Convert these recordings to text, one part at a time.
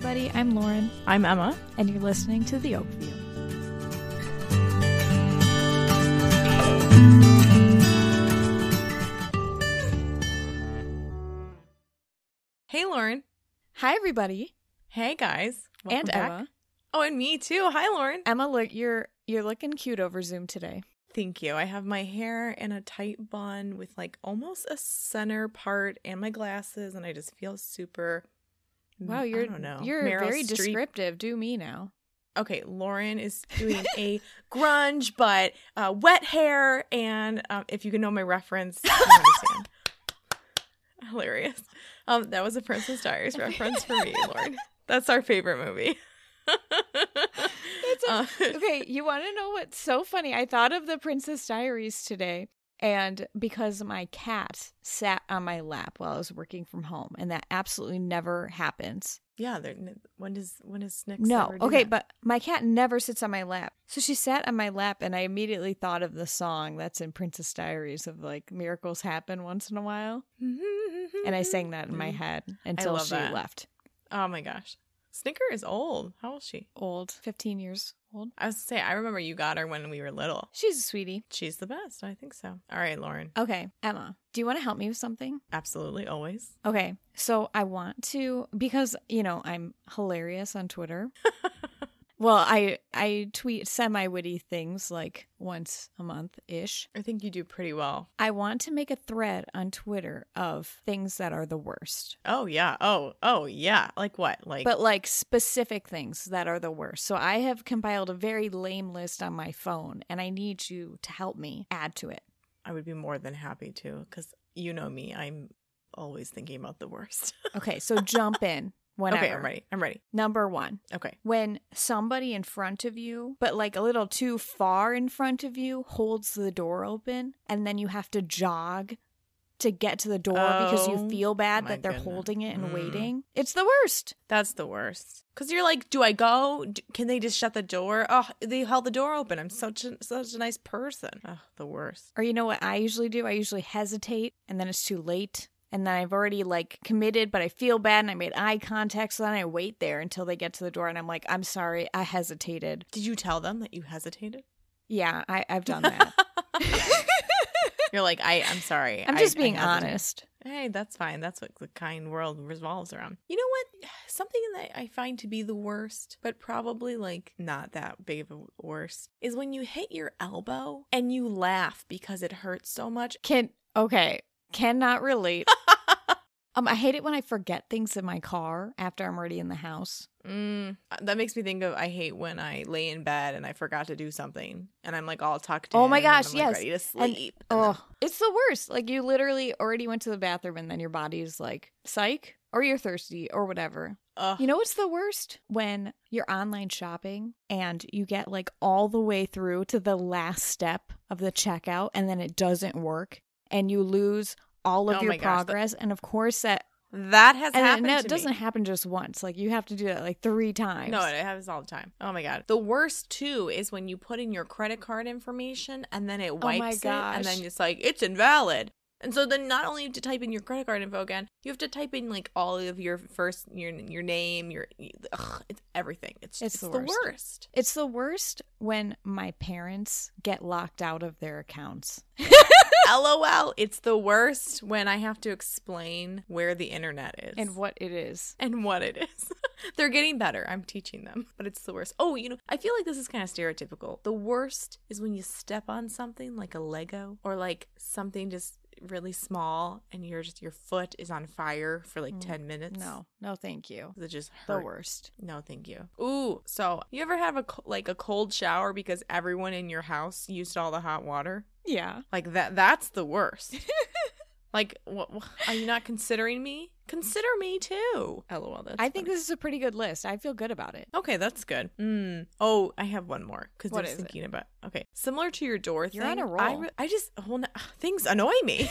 everybody. I'm Lauren. I'm Emma. And you're listening to the Oakview. Hey, Lauren. Hi, everybody. Hey, guys. Welcome and back. Emma. Oh, and me too. Hi, Lauren. Emma, look, you're looking cute over Zoom today. Thank you. I have my hair in a tight bun with like almost a center part and my glasses, and I just feel super. Wow, I don't know. You're Meryl very Streep. descriptive. Do me now. Okay, Lauren is doing a grunge, but wet hair, and if you can know my reference, you understand. Hilarious. That was a Princess Diaries reference for me, Lauren. That's our favorite movie. Okay, you want to know what's so funny? I thought of the Princess Diaries today, and because my cat sat on my lap while I was working from home, and that absolutely never happens. Yeah, when does Snicks No, ever do okay, that? but my cat never sits on my lap. So she sat on my lap, and I immediately thought of the song that's in Princess Diaries of like miracles happen once in a while, and I sang that in my head until she left. Oh my gosh. Snicker is old. How old is she? Old, 15 years old. I was to say, I remember you got her when we were little. She's a sweetie. She's the best. I think so. All right, Lauren. Okay, Emma, do you want to help me with something? Absolutely, always. Okay, so I want to, because, I'm hilarious on Twitter. Well, I tweet semi-witty things like once a month-ish. I think you do pretty well. I want to make a thread on Twitter of things that are the worst. Oh, yeah. Oh, yeah. Like what? But like specific things that are the worst. So I have compiled a very lame list on my phone, and I need you to help me add to it. I would be more than happy to, because you know me. I'm always thinking about the worst. Okay, so jump in. Whenever. Okay, I'm ready. Number 1. Okay. When somebody in front of you, but like a little too far in front of you, holds the door open, and then you have to jog to get to the door because you feel bad that they're holding it and waiting. It's the worst. That's the worst. Because you're like, do I go? Can they just shut the door? Oh, they held the door open. I'm such a nice person. Oh, the worst. Or you know what I usually do? I usually hesitate, and then it's too late. And then I've already like committed, but I feel bad and I made eye contact. So then I wait there until they get to the door and I'm like, I'm sorry, I hesitated. Did you tell them that you hesitated? Yeah, I've done that. You're like, I'm sorry. I'm just being honest. Hey, that's fine. That's what the kind world revolves around. You know what? Something that I find to be the worst, but probably like not that big of a worst, is when you hit your elbow and you laugh because it hurts so much. Cannot relate. I hate it when I forget things in my car after I'm already in the house. That makes me think of, I hate when I lay in bed and I forgot to do something and I'm like all tucked in. Oh my gosh, and I'm, yes. Like, ready to sleep. It's the worst. Like you literally already went to the bathroom and then your body's like, psych, or you're thirsty or whatever. You know what's the worst? When you're online shopping and you get like all the way through to the last step of the checkout and then it doesn't work. And you lose all of your progress. And of course that has happened to me. It doesn't happen just once. Like you have to do that like 3 times. No, it happens all the time. Oh my God. The worst too is when you put in your credit card information and then it wipes it and then it's like, it's invalid. And so then not only have to type in your credit card info again, you have to type in like all of your your name, it's everything. It's the worst. It's the worst when my parents get locked out of their accounts. LOL. It's the worst when I have to explain where the internet is. And what it is. They're getting better. I'm teaching them. But it's the worst. Oh, I feel like this is kind of stereotypical. The worst is when you step on something like a Lego or like something just really small and your foot is on fire for like 10 minutes. No, thank you. It just hurt. The worst. No, thank you. Ooh, so you ever have a cold shower because everyone in your house used all the hot water? Yeah. Like that's the worst. Like, what, are you not considering me? Consider me too. LOL. I think this is a pretty good list. I feel good about it. Okay, that's good. Oh, I have one more because I was thinking about. Okay, similar to your door thing. You're on a roll. Things annoy me.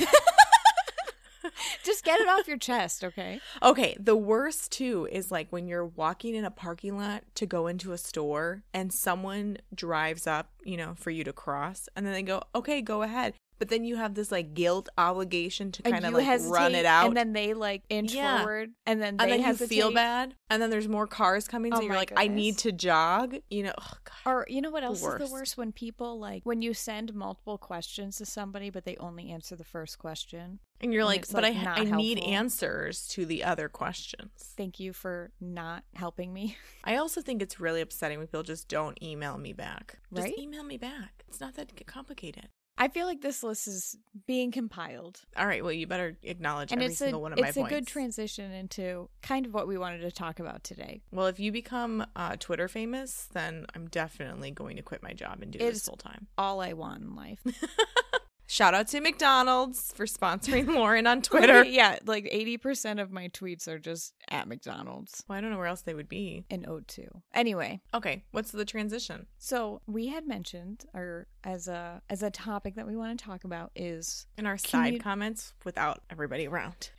Just get it off your chest, okay? Okay, the worst too is like when you're walking in a parking lot to go into a store and someone drives up, for you to cross, and then they go, "Okay, go ahead." but then you have this like guilt obligation to kind of like run it out. And then they like inch forward and then they hesitate. You feel bad. And then there's more cars coming. So you're like, goodness. I need to jog. You know, oh God. Or you know what else is the worst? When people like, when you send multiple questions to somebody, but they only answer the first question. And you're like, but I need answers to the other questions. Thank you for not helping me. I also think it's really upsetting when people just don't email me back. Right? Just email me back. It's not that complicated. I feel like this list is being compiled. All right, well, you better acknowledge every single one of my points. It's a good transition into kind of what we wanted to talk about today. Well, if you become Twitter famous, then I'm definitely going to quit my job and do this full time. All I want in life. Shout out to McDonald's for sponsoring Lauren on Twitter. Yeah, like 80% of my tweets are just at McDonald's. Well, I don't know where else they would be. In O2. Anyway. Okay, what's the transition? So we had mentioned, or as a topic that we want to talk about is... In our side comments without everybody around.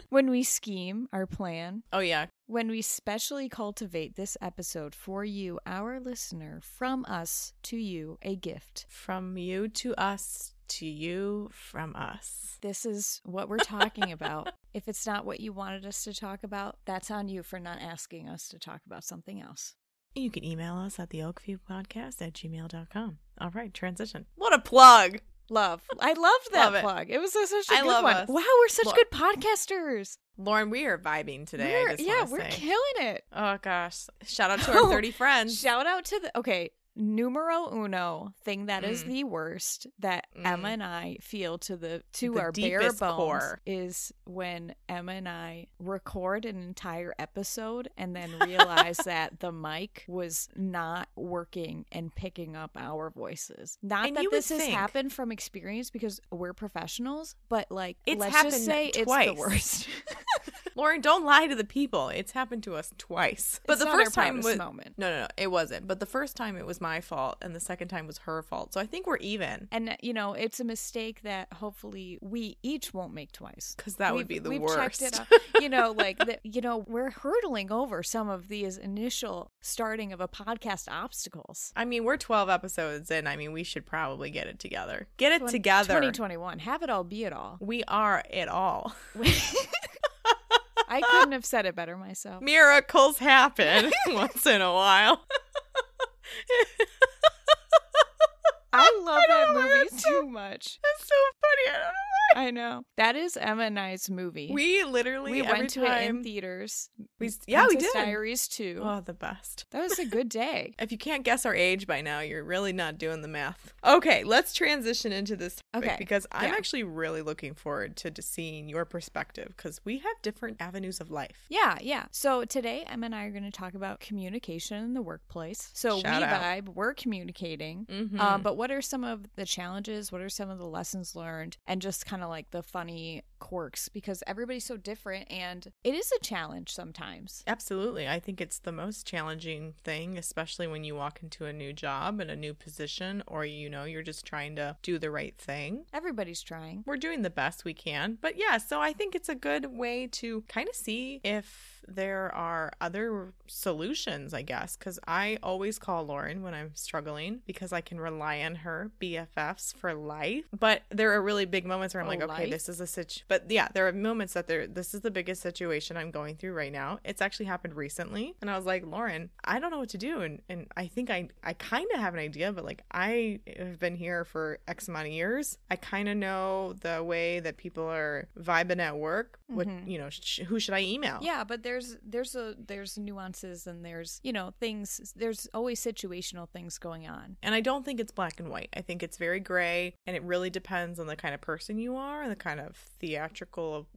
When we scheme our plan. Oh, yeah. When we specially cultivate this episode for you, our listener, from us to you, a gift. From you to us, to you from us. This is what we're talking about. If it's not what you wanted us to talk about, that's on you for not asking us to talk about something else. You can email us at theoakviewpodcast@gmail.com. All right, transition. What a plug! Love. I loved that plug. It was such a good one. Us. Wow, we're such good podcasters. Lauren, we are vibing today. We're killing it. Oh, gosh. Shout out to our 30 friends. Shout out to numero uno thing that is the worst that Emma and I feel to our bare bones core is when Emma and I record an entire episode and then realize that the mic was not working and picking up our voices. Not that this has happened from experience because we're professionals, but like let's just say twice. It's the worst. Lauren, don't lie to the people. It's happened to us twice. But the first time was moment. No, it wasn't. But the first time it was my fault, and the second time was her fault. So I think we're even. And it's a mistake that hopefully we each won't make twice. Because that would be the worst. Checked it out. We're hurdling over some of these initial starting of a podcast obstacles. I mean, we're 12 episodes in. I mean, we should probably get it together. Get it together. 2021. Have it all, be it all. We are it all. I couldn't have said it better myself. Miracles happen once in a while. I love that movie too much. That's so funny. I don't know why. I know. That is Emma and I's movie. We literally went to it in theaters. We did. Diaries 2. Oh, the best. That was a good day. If you can't guess our age by now, you're really not doing the math. Okay, let's transition into this topic because I'm actually really looking forward to seeing your perspective because we have different avenues of life. Yeah. So today, Emma and I are going to talk about communication in the workplace. So vibe, we're communicating. Mm-hmm. But what are some of the challenges? What are some of the lessons learned? And just kind of like the funny quirks because everybody's so different and it is a challenge sometimes. Absolutely. I think it's the most challenging thing, especially when you walk into a new job and a new position or, you're just trying to do the right thing. Everybody's trying. We're doing the best we can. But yeah, so I think it's a good way to kind of see if there are other solutions, I guess, because I always call Lauren when I'm struggling because I can rely on her BFFs for life. But there are really big moments where I'm like, okay, this is a situation. But yeah, there are moments that this is the biggest situation I'm going through right now. It's actually happened recently. And I was like, Lauren, I don't know what to do. And I think I kind of have an idea, but like I have been here for X amount of years. I kind of know the way that people are vibing at work. What, who should I email? Yeah, but there's nuances and there's, things, there's always situational things going on. And I don't think it's black and white. I think it's very gray and it really depends on the kind of person you are and the kind of theatrical,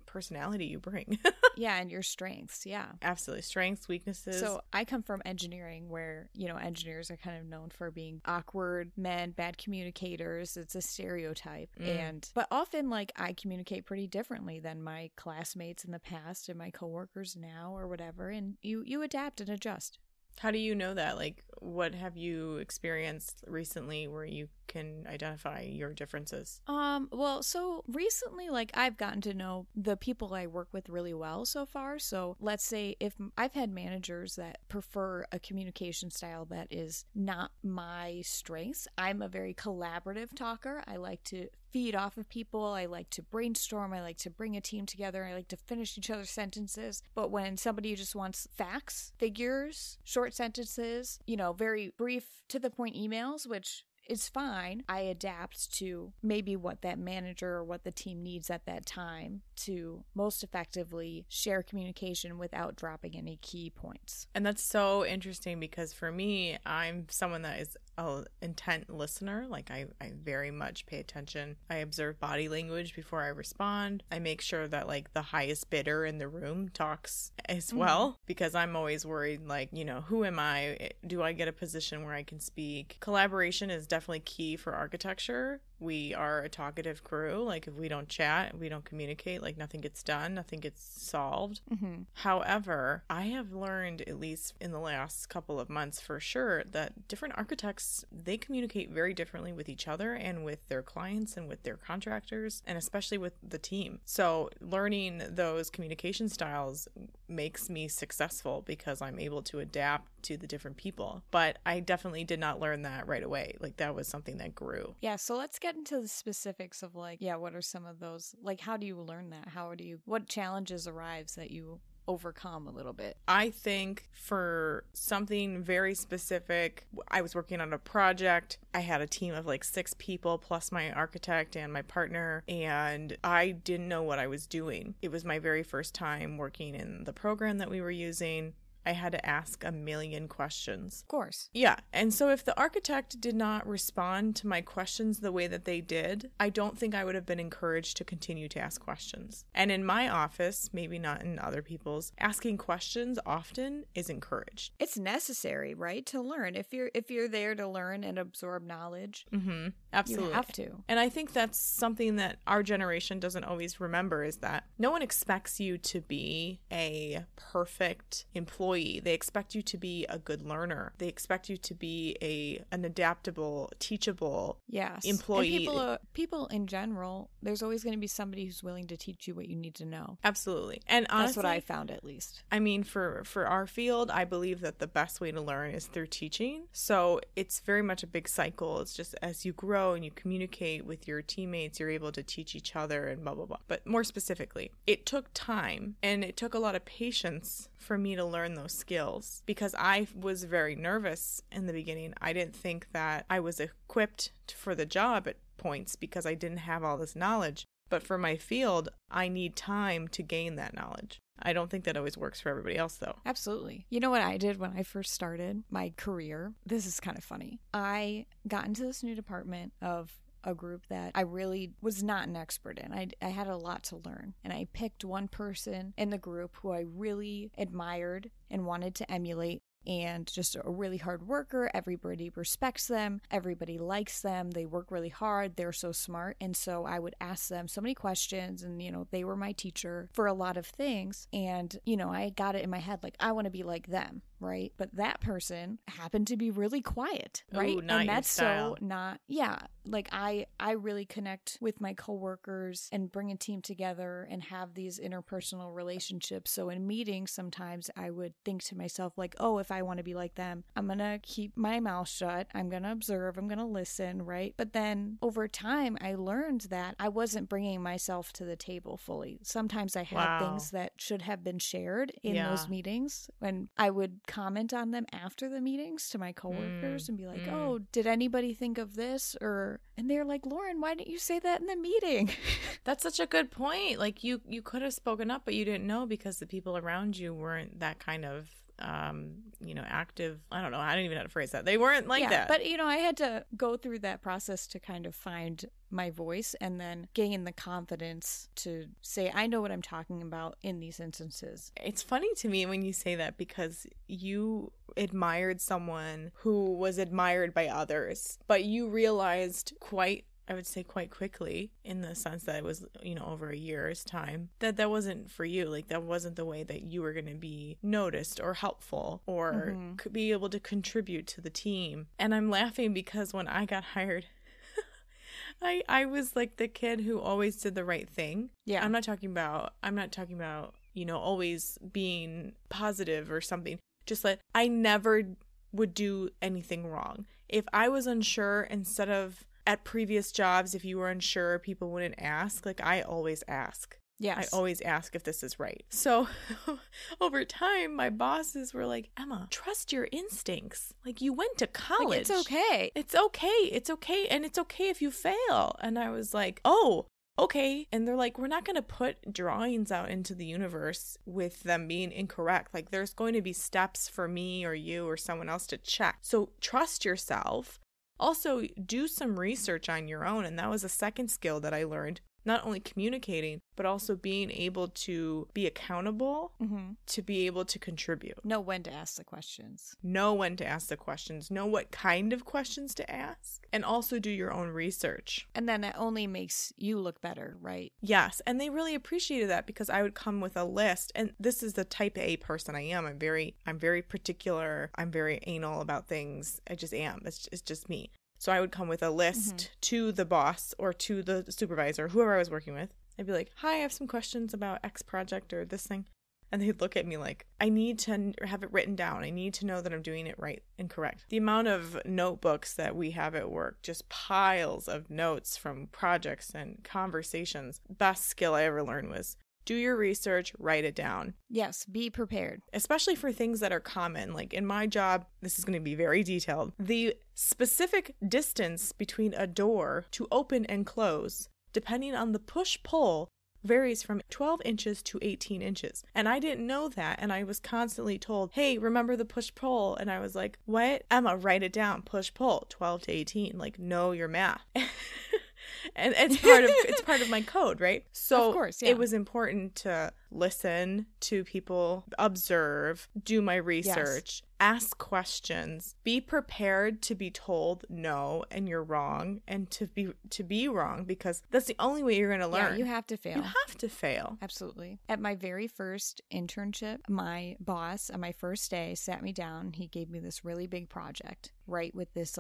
personality you bring. Yeah, and your strengths. Yeah, absolutely. Strengths, weaknesses. So I come from engineering where engineers are kind of known for being awkward men, bad communicators. It's a stereotype. But often like I communicate pretty differently than my classmates in the past and my coworkers now or whatever, and you adapt and adjust. How do you know that? Like, what have you experienced recently where you can identify your differences? Well, so recently, like, I've gotten to know the people I work with really well so far. So let's say if I've had managers that prefer a communication style that is not my strengths. I'm a very collaborative talker. I like to feed off of people. I like to brainstorm. I like to bring a team together. I like to finish each other's sentences. But when somebody just wants facts, figures, short sentences, very brief to the point emails, which is fine, I adapt to maybe what that manager or what the team needs at that time to most effectively share communication without dropping any key points. And that's so interesting because for me, I'm someone that is an intent listener. Like I very much pay attention. I observe body language before I respond. I make sure that like the highest bidder in the room talks as well, because I'm always worried, like, who am I? Do I get a position where I can speak? Collaboration is definitely key for architecture. We are a talkative crew. Like if we don't chat, we don't communicate, like nothing gets done, nothing gets solved. However, I have learned, at least in the last couple of months for sure, that different architects, they communicate very differently with each other and with their clients and with their contractors, and especially with the team. So learning those communication styles makes me successful because I'm able to adapt to the different people. But I definitely did not learn that right away. Like that was something that grew. Yeah, so let's get into the specifics of like, what are some of those, like, how do you learn that? What challenges arise that you overcome a little bit? I think for something very specific, I was working on a project. I had a team of like 6 people plus my architect and my partner, and I didn't know what I was doing. It was my very first time working in the program that we were using. I had to ask a million questions. Of course. Yeah. And so if the architect did not respond to my questions the way that they did, I don't think I would have been encouraged to continue to ask questions. And in my office, maybe not in other people's, asking questions often is encouraged. It's necessary, right? To learn. If you're there to learn and absorb knowledge, absolutely. You have to. And I think that's something that our generation doesn't always remember, is that no one expects you to be a perfect employee. They expect you to be a good learner. They expect you to be an adaptable, teachable employee. And people in general, there's always going to be somebody who's willing to teach you what you need to know. Absolutely. And honestly, that's what I found, at least. I mean, for our field, I believe that the best way to learn is through teaching. So it's very much a big cycle. It's just as you grow and you communicate with your teammates, you're able to teach each other and blah, blah, blah. But more specifically, it took time and it took a lot of patience for me to learn those skills because I was very nervous in the beginning. I didn't think that I was equipped for the job at points because I didn't have all this knowledge. But for my field, I need time to gain that knowledge. I don't think that always works for everybody else, though. Absolutely. You know what I did when I first started my career? This is kind of funny. I got into this new department of a group that I really was not an expert in. I had a lot to learn. And I picked one person in the group who I really admired and wanted to emulate. And just a really hard worker. Everybody respects them. Everybody likes them. They work really hard. They're so smart. And so I would ask them so many questions, and, they were my teacher for a lot of things. And, I got it in my head, like, I want to be like them, right? But that person happened to be really quiet, right? Ooh, not and that's your style. So not, like I really connect with my coworkers and bring a team together and have these interpersonal relationships. So in meetings, sometimes I would think to myself, like, oh, if I want to be like them, I'm going to keep my mouth shut. I'm going to observe. I'm going to listen, right? But then over time, I learned that I wasn't bringing myself to the table fully. Sometimes I had things that should have been shared in those meetings, and I would comment on them after the meetings to my coworkers and be like, oh, did anybody think of this? And they're like, Lauren, why didn't you say that in the meeting? That's such a good point. Like you could have spoken up, but you didn't know because the people around you weren't that kind of active. I don't know. I don't even know how to phrase that. They weren't like that. But, I had to go through that process to kind of find my voice and then gain the confidence to say, I know what I'm talking about in these instances. It's funny to me when you say that because you admired someone who was admired by others, but you realized quite quickly, in the sense that it was, over a year's time, that wasn't for you. Like, that wasn't the way that you were going to be noticed or helpful or could be able to contribute to the team. And I'm laughing because when I got hired I was like the kid who always did the right thing. Yeah. I'm not talking about, always being positive or something. Just like, I never would do anything wrong. If I was unsure, instead of at previous jobs, if you were unsure, people wouldn't ask. Like, I always ask. Yes. I always ask if this is right. So over time, my bosses were like, Emma, trust your instincts. Like, you went to college. Like, it's okay. It's okay. It's okay. And it's okay if you fail. And I was like, oh, okay. And they're like, we're not going to put drawings out into the universe with them being incorrect. Like, there's going to be steps for me or you or someone else to check. So trust yourself. Also, do some research on your own. And that was a second skill that I learned. Not only communicating, but also being able to be accountable, to be able to contribute. Know when to ask the questions. Know when to ask the questions. Know what kind of questions to ask. And also do your own research. And then that only makes you look better, right? Yes. And they really appreciated that because I would come with a list. And this is the type A person I am. I'm very particular. I'm very anal about things. I just am. It's just me. So I would come with a list to the boss or to the supervisor, whoever I was working with. I'd be like, hi, I have some questions about X project or this thing. And they'd look at me like, I need to have it written down. I need to know that I'm doing it right and correct. The amount of notebooks that we have at work, just piles of notes from projects and conversations. Best skill I ever learned was do your research, write it down. Yes, be prepared. Especially for things that are common. Like in my job, this is going to be very detailed. The specific distance between a door to open and close, depending on the push-pull, varies from 12 inches to 18 inches. And I didn't know that. And I was constantly told, hey, remember the push-pull? And I was like, what? Emma, write it down. Push-pull, 12 to 18. Like, know your math. And it's part of my code, right? So of course, yeah. It was important to listen to people, observe, do my research, ask questions, be prepared to be told no and you're wrong, and to be wrong, because that's the only way you're going to learn. Yeah, you have to fail. You have to fail. Absolutely. At my very first internship, my boss on my first day sat me down. He gave me this really big project, right? With this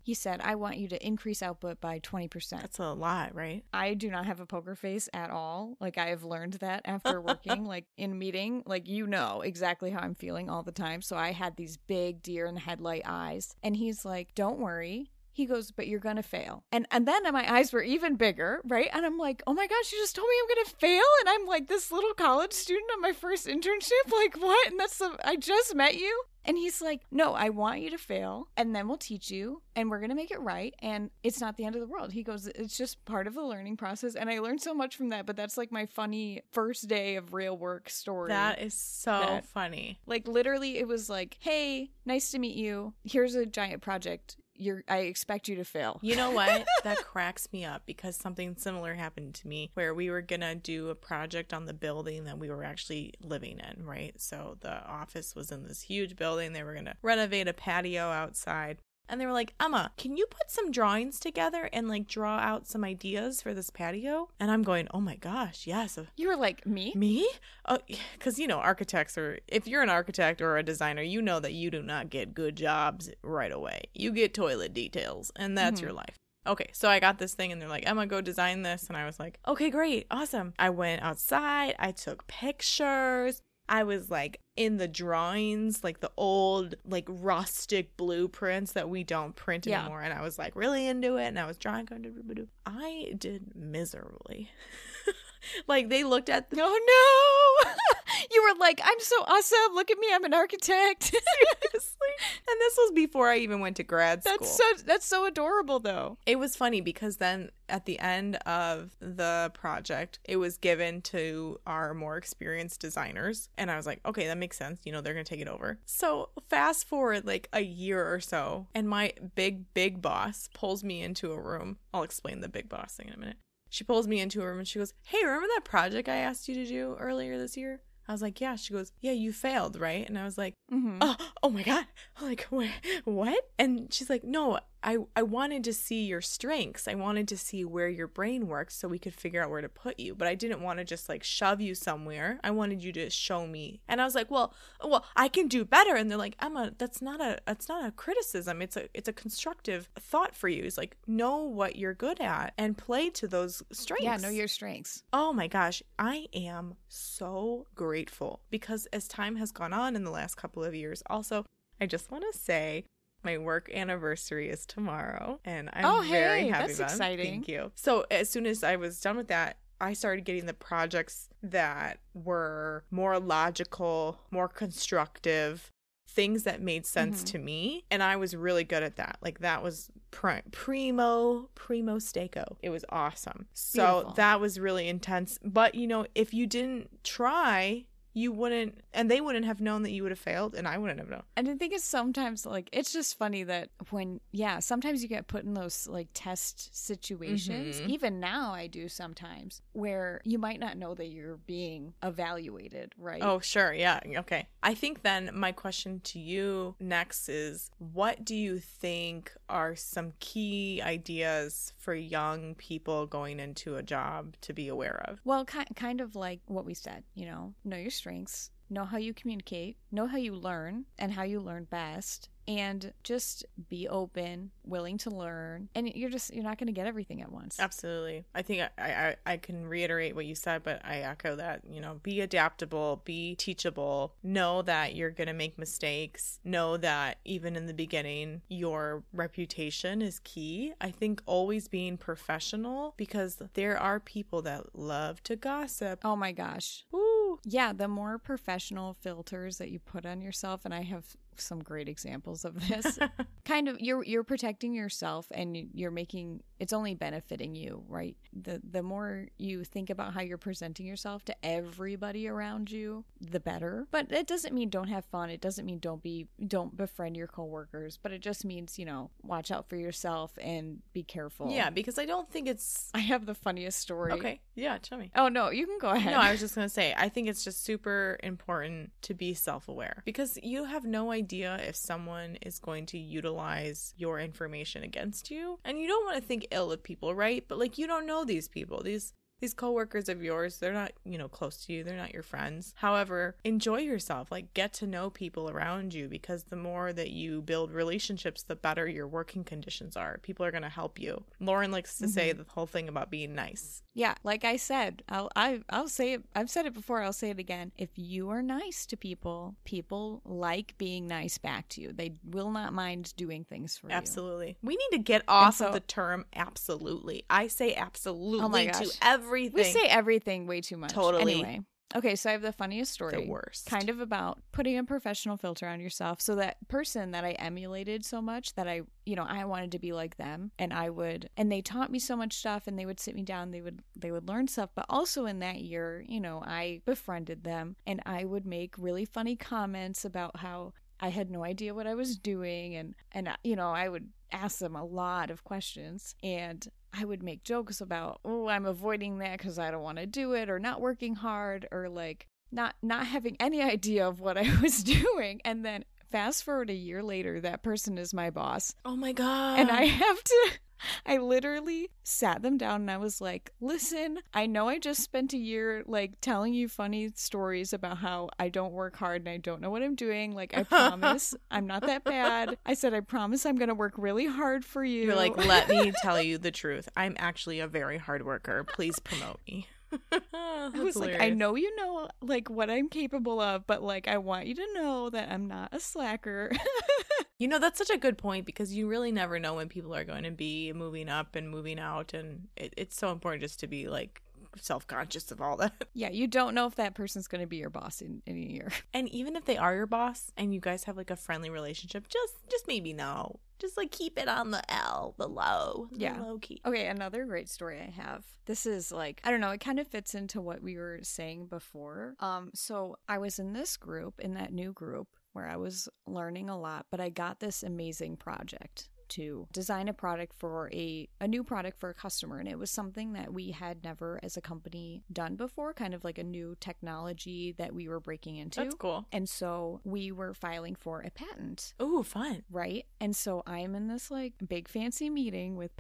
he said, I want you to increase output by 20%. That's a lot, right? I do not have a poker face at all. Like, I have learned that after working, like in a meeting, like, you know exactly how I'm feeling all the time. So I had these big deer in the headlight eyes. And he's like, don't worry. He goes, but you're going to fail. And then my eyes were even bigger, right? And I'm like, oh my gosh, you just told me I'm going to fail? And I'm like this little college student on my first internship? Like, what? And I just met you? And he's like, no, I want you to fail, and then we'll teach you, and we're going to make it right, and it's not the end of the world. He goes, it's just part of the learning process, and I learned so much from that, but that's like my funny first day of real work story. That is so funny. Like, literally, it was like, hey, nice to meet you. Here's a giant project. I expect you to fail. You know what? That cracks me up, because something similar happened to me where we were going to do a project on the building that we were actually living in, right? So the office was in this huge building. They were going to renovate a patio outside. And they were like, Emma, can you put some drawings together and like draw out some ideas for this patio? And I'm going, oh my gosh, yes. You were like, me? Me? Because, architects if you're an architect or a designer, you know that you do not get good jobs right away. You get toilet details, and that's your life. Okay, so I got this thing, and they're like, Emma, go design this. And I was like, okay, great, awesome. I went outside, I took pictures. I was like in the drawings, like the old, like rustic blueprints that we don't print anymore. And I was like really into it. And I was drawing. I did miserably. Like, they looked at oh no. You were like, I'm so awesome. Look at me. I'm an architect. Seriously. And this was before I even went to grad school. That's so adorable, though. It was funny because then at the end of the project, it was given to our more experienced designers. And I was like, okay, that makes sense. They're going to take it over. So fast forward like a year or so, and my big boss pulls me into a room. I'll explain the big boss thing in a minute. She pulls me into a room and she goes, hey, remember that project I asked you to do earlier this year? I was like, yeah. She goes, yeah, you failed, right? And I was like, oh my God. I'm like, what? And she's like, no, I wanted to see your strengths. I wanted to see where your brain works so we could figure out where to put you. But I didn't want to just like shove you somewhere. I wanted you to show me. And I was like, well, I can do better. And they're like, Emma, that's not a criticism. It's a constructive thought for you. It's like, know what you're good at and play to those strengths. Yeah, know your strengths. Oh my gosh, I am so grateful because as time has gone on in the last couple of years, also, I just want to say my work anniversary is tomorrow and I'm very happy about it. Exciting. Thank you. So as soon as I was done with that, I started getting the projects that were more logical, more constructive, things that made sense to me. And I was really good at that. Like that was primo stako. It was awesome. So beautiful. That was really intense. But if you didn't try, you wouldn't, and they wouldn't have known that you would have failed, and I wouldn't have known. And the thing is, sometimes, like, it's just funny that sometimes you get put in those, like, test situations. Even now I do sometimes, where you might not know that you're being evaluated, right? Oh, sure. Yeah. Okay. I think then my question to you next is, what do you think are some key ideas for young people going into a job to be aware of? Well, kind of like what we said, know your strengths, know how you communicate, know how you learn and how you learn best, and just be open, willing to learn. And you're not going to get everything at once. Absolutely. I think I can reiterate what you said, but I echo that, be adaptable, be teachable, know that you're going to make mistakes, know that even in the beginning, your reputation is key. I think always being professional, because there are people that love to gossip. Oh my gosh. Woo. Yeah, the more professional filters that you put on yourself, and I have some great examples of this. Kind of you're protecting yourself and you're making it's only benefiting you, right? The more you think about how you're presenting yourself to everybody around you, the better. But it doesn't mean don't have fun. It doesn't mean don't befriend your coworkers, but it just means, watch out for yourself and be careful. Yeah, because I don't think it's I have the funniest story. Okay. Yeah, tell me. Oh no, you can go ahead. No, I was just going to say I think it's just super important to be self-aware, because you have no idea if someone is going to utilize your information against you. And you don't want to think ill of people, right? But like, you don't know these people. These coworkers of yours, they're not, close to you. They're not your friends. However, enjoy yourself. Like, get to know people around you, because the more that you build relationships, the better your working conditions are. People are going to help you. Lauren likes to say the whole thing about being nice. Yeah, like I said, I'll say it. I've said it before. I'll say it again. If you are nice to people, people like being nice back to you. They will not mind doing things for you. Absolutely. We need to get off of the term absolutely. I say absolutely to everything. We say everything way too much. Totally. Anyway. Okay, so I have the funniest story. The worst. Kind of about putting a professional filter on yourself. So that person that I emulated so much that I wanted to be like them, and they taught me so much stuff, and they would sit me down, they would learn stuff. But also in that year, I befriended them, and I would make really funny comments about how I had no idea what I was doing, and I would ask them a lot of questions, and I would make jokes about, I'm avoiding that because I don't want to do it, or not working hard, or like not having any idea of what I was doing. And then fast forward a year later, that person is my boss. Oh my God. And I literally sat them down and I was like, listen, I know I just spent a year like telling you funny stories about how I don't work hard and I don't know what I'm doing. Like, I promise I'm not that bad. I said, I promise I'm going to work really hard for you. You're like, let me tell you the truth. I'm actually a very hard worker. Please promote me. I was hilarious. Like, I know you know like what I'm capable of, but like I want you to know that I'm not a slacker. That's such a good point, because you really never know when people are going to be moving up and moving out, and it's so important just to be like self-conscious of all that. Yeah, you don't know if that person's going to be your boss in a year. And even if they are your boss and you guys have like a friendly relationship, just maybe know. Just like keep it on the low key. Okay, another great story I have. This is like, I don't know, it kind of fits into what we were saying before. So I was in that new group where I was learning a lot, but I got this amazing project. to design a product for a new product for a customer. And it was something that we had never as a company done before, kind of like a new technology that we were breaking into. That's cool. And so we were filing for a patent. Ooh, fun. Right? And so I'm in this like big fancy meeting with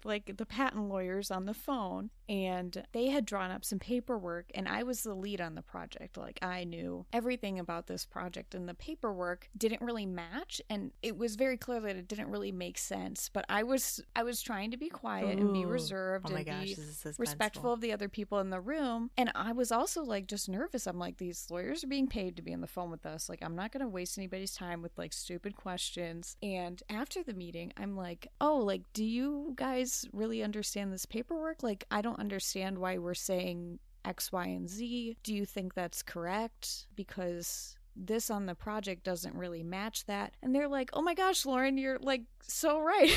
like the patent lawyers on the phone, and they had drawn up some paperwork, and I was the lead on the project. Like, I knew everything about this project, and the paperwork didn't really match, and it was very clear that it didn't really make sense. But I was trying to be quiet and be reserved and be respectful of the other people in the room. And I was also like just nervous. I'm like, these lawyers are being paid to be on the phone with us. Like, I'm not going to waste anybody's time with like stupid questions. And after the meeting, I'm like, oh, like, do you guys really understand this paperwork? Like, I don't understand why we're saying X, Y, and Z. Do you think that's correct? Because this on the project doesn't really match that. And they're like, oh my gosh, Lauren, you're like so right.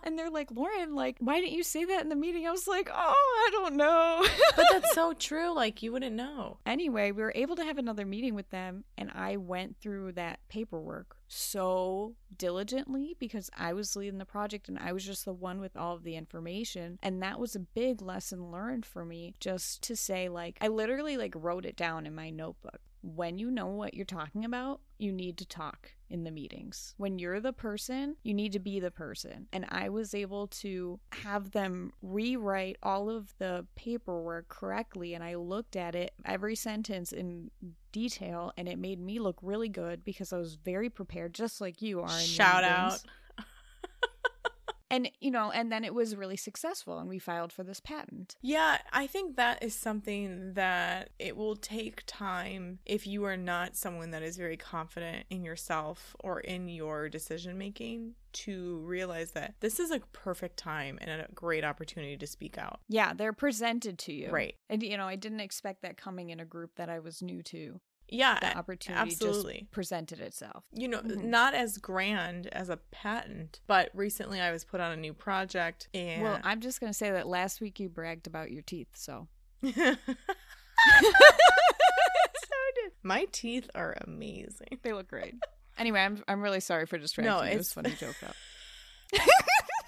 And they're like, Lauren, like, why didn't you say that in the meeting? I was like, oh, I don't know. But that's so true. Like, you wouldn't know. Anyway, we were able to have another meeting with them, and I went through that paperwork so diligently because I was leading the project and I was just the one with all of the information. And that was a big lesson learned for me, just to say, like, I literally like wrote it down in my notebook. When you know what you're talking about, you need to talk in the meetings. When you're the person, you need to be the person. And I was able to have them rewrite all of the paperwork correctly, and I looked at it, every sentence in detail, and it made me look really good because I was very prepared, just like you are. Shout out. And, you know, and then it was really successful and we filed for this patent. Yeah, I think that is something that it will take time if you are not someone that is very confident in yourself or in your decision making to realize that this is a perfect time and a great opportunity to speak out. Yeah, they're presented to you. Right. And, you know, I didn't expect that coming in a group that I was new to. Yeah, the opportunity absolutely just presented itself. You know, not as grand as a patent, but recently I was put on a new project and... Well, I'm just going to say that last week you bragged about your teeth, so... My teeth are amazing. They look great. Anyway, I'm really sorry for distracting this funny joke out.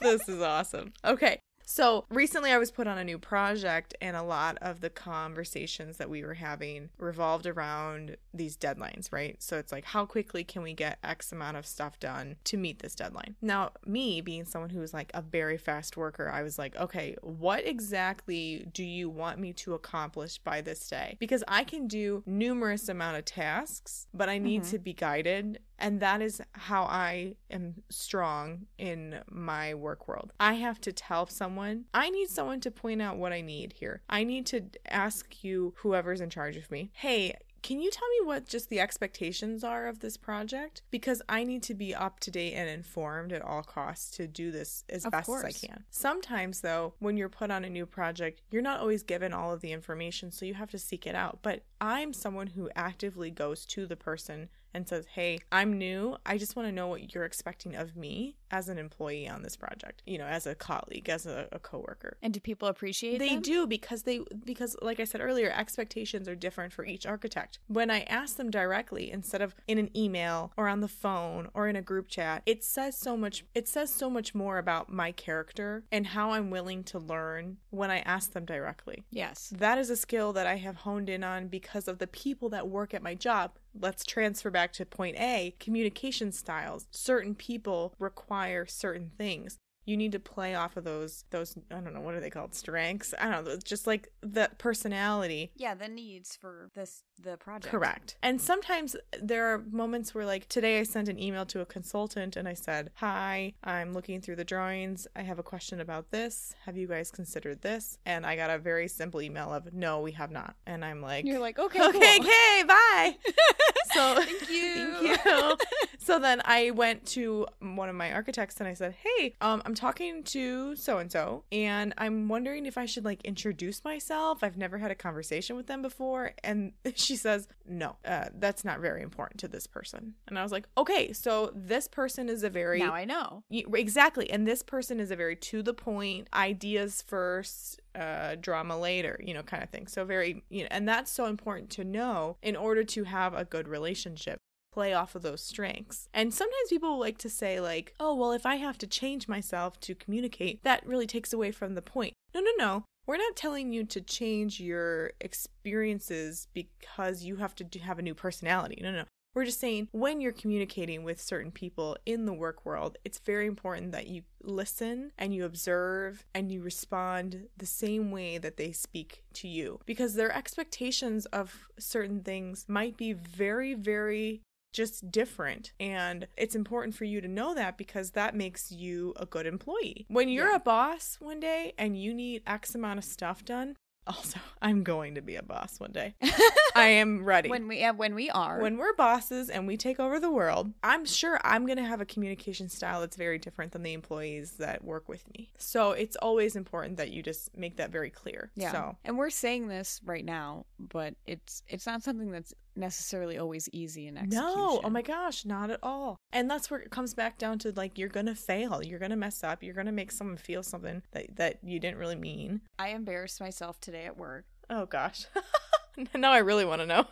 This is awesome. Okay. So recently I was put on a new project, and a lot of the conversations that we were having revolved around these deadlines, right? So it's like, how quickly can we get X amount of stuff done to meet this deadline? Now, me being someone who is like a very fast worker, I was like, okay, what exactly do you want me to accomplish by this day? Because I can do numerous amount of tasks, but I need to be guided. And that is how I am strong in my work world. I have to tell someone, I need someone to point out what I need here. I need to ask you, whoever's in charge of me, hey, can you tell me what just the expectations are of this project? Because I need to be up to date and informed at all costs to do this as best as I can. Sometimes, though, when you're put on a new project, you're not always given all of the information, so you have to seek it out. But I'm someone who actively goes to the person and says, hey, I'm new. I just want to know what you're expecting of me as an employee on this project, you know, as a colleague, as a coworker. And do people appreciate They do because like I said earlier, expectations are different for each architect. When I ask them directly, instead of in an email or on the phone or in a group chat, it says so much more about my character and how I'm willing to learn when I ask them directly. Yes. That is a skill that I have honed in on because of the people that work at my job. Let's transfer back to point A, communication styles. Certain people require certain things. You need to play off of those, I don't know, what are they called? Strengths? I don't know, just like the personality. Yeah, the needs for the project. Correct. And sometimes there are moments where, like, today I sent an email to a consultant and I said, hi, I'm looking through the drawings. I have a question about this. Have you guys considered this? And I got a very simple email of, no, we have not. And I'm like, you're like, okay, cool. Okay, bye. So thank you. Thank you. So then I went to one of my architects and I said, hey, I'm talking to so-and-so and I'm wondering if I should like introduce myself. I've never had a conversation with them before. And she says, no, that's not very important to this person. And I was like, okay, so this person is a very... Now I know. Exactly. And this person is a very to the point, ideas first, drama later, you know, kind of thing. So very, you know, and that's so important to know in order to have a good relationship. play off of those strengths. And sometimes people like to say like, oh, well, if I have to change myself to communicate, that really takes away from the point. No. We're not telling you to change your experiences because you have to have a new personality. No. We're just saying when you're communicating with certain people in the work world, it's very important that you listen and you observe and you respond the same way that they speak to you, because their expectations of certain things might be very, very just different. And it's important for you to know that, because that makes you a good employee. When you're a boss one day and you need X amount of stuff done, also, I'm going to be a boss one day. I am ready. When we're bosses and we take over the world, I'm sure I'm going to have a communication style that's very different than the employees that work with me. So it's always important that you just make that very clear. Yeah. So. And we're saying this right now, but it's not something that's necessarily always easy in execution. No, oh my gosh, not at all. And that's where it comes back down to, like, you're gonna fail, you're gonna mess up, you're gonna make someone feel something that you didn't really mean. I embarrassed myself today at work. Oh gosh. Now I really want to know.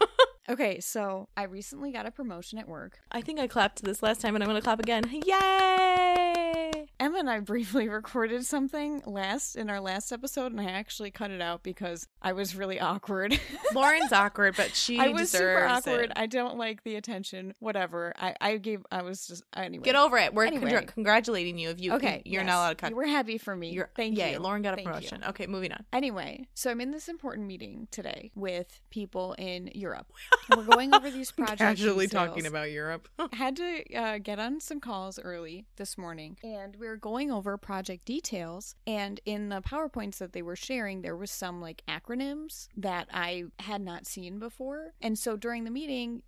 Okay, so I recently got a promotion at work. I think I clapped this last time and I'm going to clap again. Yay! Emma and I briefly recorded something in our last episode, and I actually cut it out because I was really awkward. Lauren's awkward, but I was super awkward. I don't like the attention. Whatever. Anyway. Get over it. We're congratulating you. If you, okay, you're not allowed to cut. You were happy for me. Thank you. Lauren got a promotion. Okay, moving on. Anyway, so I'm in this important meeting today with people in Europe. We're going over these projects. Casually talking about Europe. Had to get on some calls early this morning, and we were going over project details. And in the PowerPoints that they were sharing, there was some like acronyms that I had not seen before. And so during the meeting,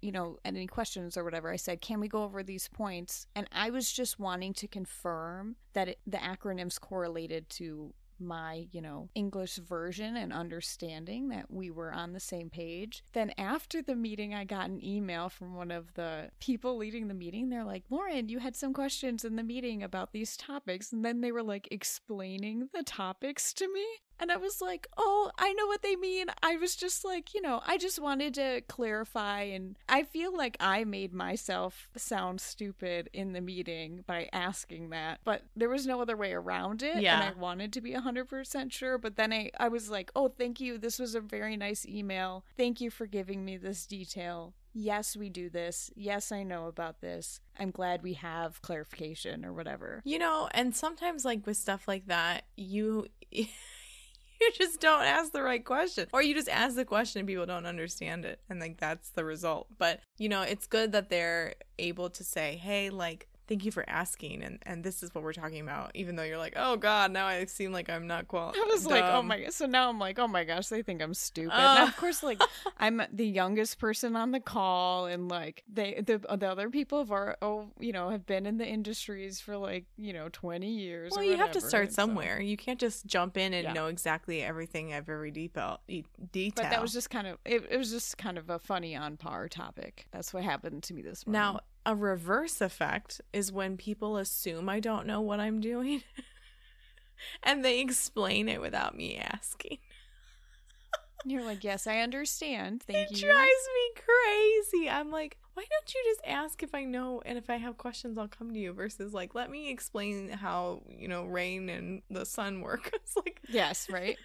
any questions or whatever, I said, "Can we go over these points?" And I was just wanting to confirm that the acronyms correlated to my, English version and understanding that we were on the same page. Then after the meeting, I got an email from one of the people leading the meeting. They're like, "Lauren, you had some questions in the meeting about these topics." And then they were like explaining the topics to me. And I was like, "Oh, I know what they mean." I was just like, I just wanted to clarify. And I feel like I made myself sound stupid in the meeting by asking that. But there was no other way around it. Yeah. And I wanted to be 100% sure. But then I was like, "Oh, thank you. This was a very nice email. Thank you for giving me this detail. Yes, we do this. Yes, I know about this. I'm glad we have clarification," or whatever. And sometimes like with stuff like that, you just don't ask the right question, or you just ask the question and people don't understand it, and like that's the result. But it's good that they're able to say, "Hey, like, thank you for asking, and this is what we're talking about," even though you're like, "Oh God, now I seem like I'm not qualified." I was like, "Oh my," so now I'm like, "Oh my gosh, they think I'm stupid." Now, of course, like I'm the youngest person on the call, and like the other people have been in the industries for like 20 years. Well, you have to start somewhere. You can't just jump in and know exactly everything of every detail. But that was just kind of it was just kind of a funny on par topic. That's what happened to me this morning. Now, a reverse effect is when people assume I don't know what I'm doing and they explain it without me asking. You're like, "Yes, I understand. Thank you." It drives me crazy. I'm like, why don't you just ask if I know, and if I have questions, I'll come to you, versus like, let me explain how, rain and the sun work. It's like, yes, right?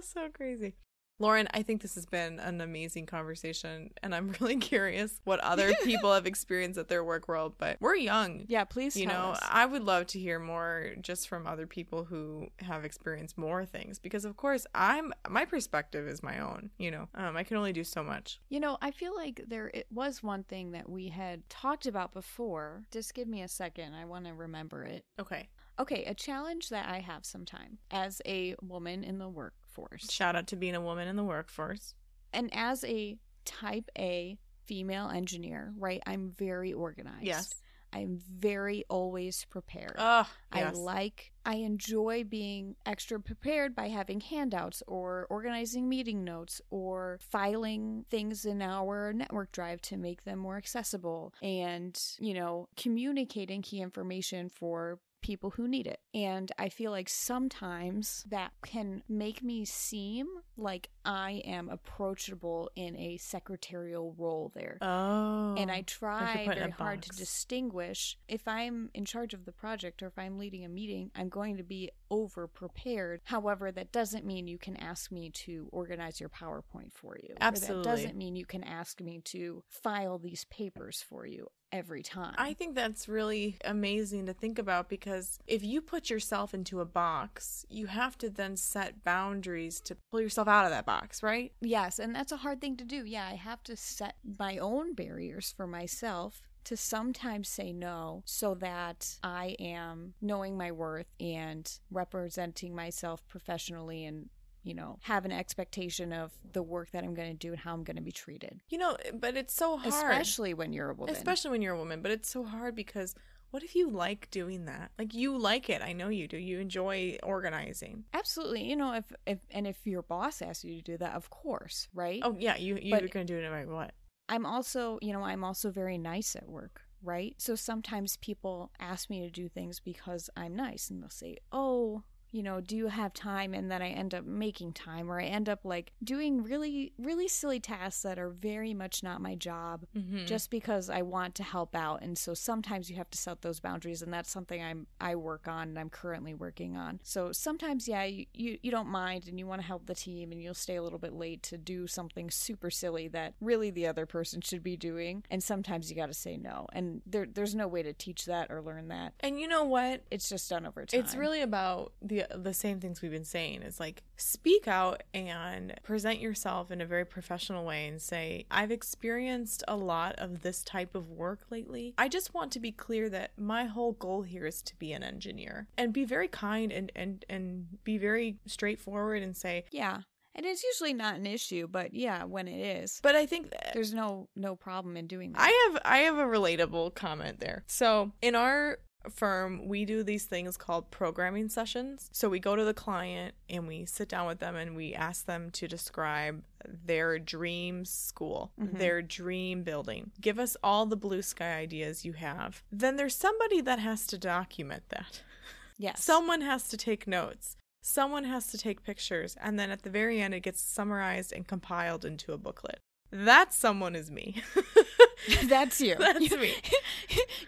So crazy. Lauren, I think this has been an amazing conversation, and I'm really curious what other people have experienced at their work world, but we're young. Yeah, please tell us. I would love to hear more just from other people who have experienced more things, because of course my perspective is my own, I can only do so much. I feel like it was one thing that we had talked about before. Just give me a second. I want to remember it. Okay, a challenge that I have sometime as a woman in the workforce. Shout out to being a woman in the workforce. And as a type A female engineer, right, I'm very organized. Yes. I'm very always prepared. Oh, yes. I enjoy being extra prepared by having handouts or organizing meeting notes or filing things in our network drive to make them more accessible and, communicating key information for people who need it. And I feel like sometimes that can make me seem like I am approachable in a secretarial role there. Oh. And I try very hard to distinguish if I'm in charge of the project or if I'm leading a meeting, I'm going to be over prepared. However, that doesn't mean you can ask me to organize your PowerPoint for you. Absolutely. Or that doesn't mean you can ask me to file these papers for you every time. I think that's really amazing to think about, because if you put yourself into a box, you have to then set boundaries to pull yourself out of that box, right? Yes, and that's a hard thing to do. Yeah, I have to set my own barriers for myself to sometimes say no so that I am knowing my worth and representing myself professionally and have an expectation of the work that I'm going to do and how I'm going to be treated. But it's so hard. Especially when you're a woman. But it's so hard because what if you like doing that? Like, you like it. I know you do. You enjoy organizing. Absolutely. If your boss asks you to do that, of course, right? Oh, yeah. You're going to do it no matter what. I'm also very nice at work, right? So sometimes people ask me to do things because I'm nice, and they'll say, oh, do you have time? And then I end up making time, or I end up like doing really, really silly tasks that are very much not my job, just because I want to help out. And so sometimes you have to set those boundaries, and that's something I work on and I'm currently working on. So sometimes, yeah, you don't mind and you want to help the team, and you'll stay a little bit late to do something super silly that really the other person should be doing. And sometimes you got to say no. And there's no way to teach that or learn that. And you know what? It's just done over time. It's really about the same things we've been saying. Is like, speak out and present yourself in a very professional way and say, I've experienced a lot of this type of work lately. I just want to be clear that my whole goal here is to be an engineer, and be very kind and be very straightforward and say, yeah. And it's usually not an issue, but yeah, when it is. But I think there's no problem in doing that. I have a relatable comment there. So in our firm, we do these things called programming sessions. So we go to the client and we sit down with them and we ask them to describe their dream school, their dream building. Give us all the blue sky ideas you have. Then there's somebody that has to document that. Yes. Someone has to take notes. Someone has to take pictures. And then at the very end, it gets summarized and compiled into a booklet. That someone is me. That's you. That's me.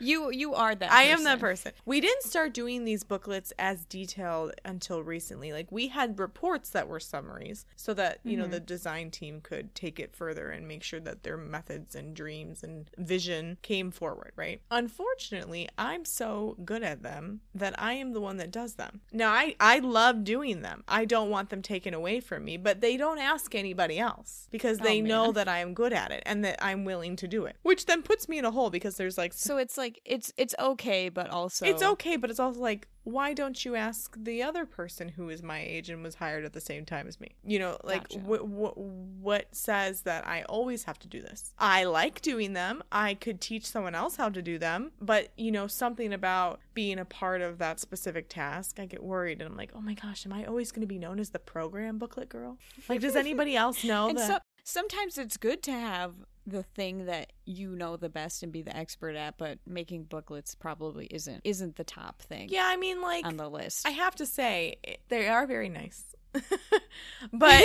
You are that person. I am that person. We didn't start doing these booklets as detailed until recently. Like, we had reports that were summaries so that, the design team could take it further and make sure that their methods and dreams and vision came forward, right? Unfortunately, I'm so good at them that I am the one that does them. Now, I love doing them. I don't want them taken away from me, but they don't ask anybody else because they know that I am good at it and that I'm willing to do it, which then puts me in a hole because there's like... So it's like, it's okay, but also... It's okay, but it's also like, why don't you ask the other person who is my age and was hired at the same time as me? Like, gotcha. What says that I always have to do this? I like doing them. I could teach someone else how to do them. But, something about being a part of that specific task, I get worried. And I'm like, oh my gosh, am I always going to be known as the program booklet girl? Like, does anybody else know that? Sometimes it's good to have the thing that you know the best and be the expert at, but making booklets probably isn't the top thing. Yeah, I mean, like, on the list. I have to say, they are very nice. But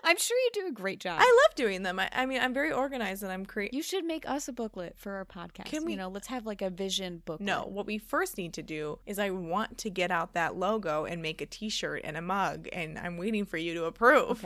I'm sure you do a great job. I love doing them. I mean, I'm very organized and I'm creative. You should make us a booklet for our podcast. Can we? Let's have like a vision booklet. No, what we first need to do is I want to get out that logo and make a t-shirt and a mug, and I'm waiting for you to approve.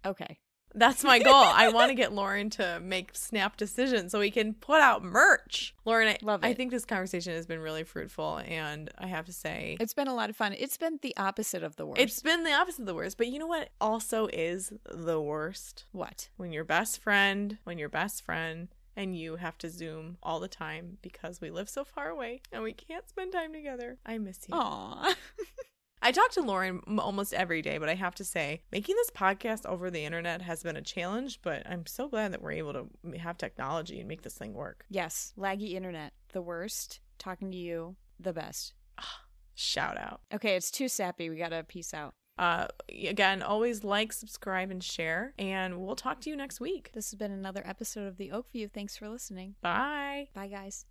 Okay. That's my goal. I want to get Lauren to make snap decisions so we can put out merch. Lauren, I think this conversation has been really fruitful, and I have to say... It's been a lot of fun. It's been the opposite of the worst. It's been the opposite of the worst. But you know what also is the worst? What? When your best friend and you have to Zoom all the time because we live so far away and we can't spend time together. I miss you. Aww. I talk to Lauren almost every day, but I have to say, making this podcast over the internet has been a challenge, but I'm so glad that we're able to have technology and make this thing work. Yes. Laggy internet. The worst. Talking to you. The best. Shout out. Okay, it's too sappy. We gotta peace out. Again, always like, subscribe, and share, and we'll talk to you next week. This has been another episode of the Oakview. Thanks for listening. Bye. Bye, guys.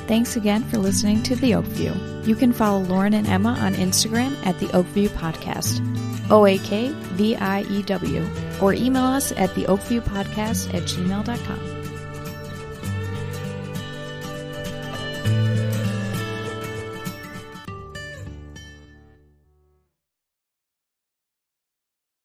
Thanks again for listening to The Oakview. You can follow Lauren and Emma on Instagram at The Oakview Podcast, OAKVIEW, or email us at theoakviewpodcast@gmail.com.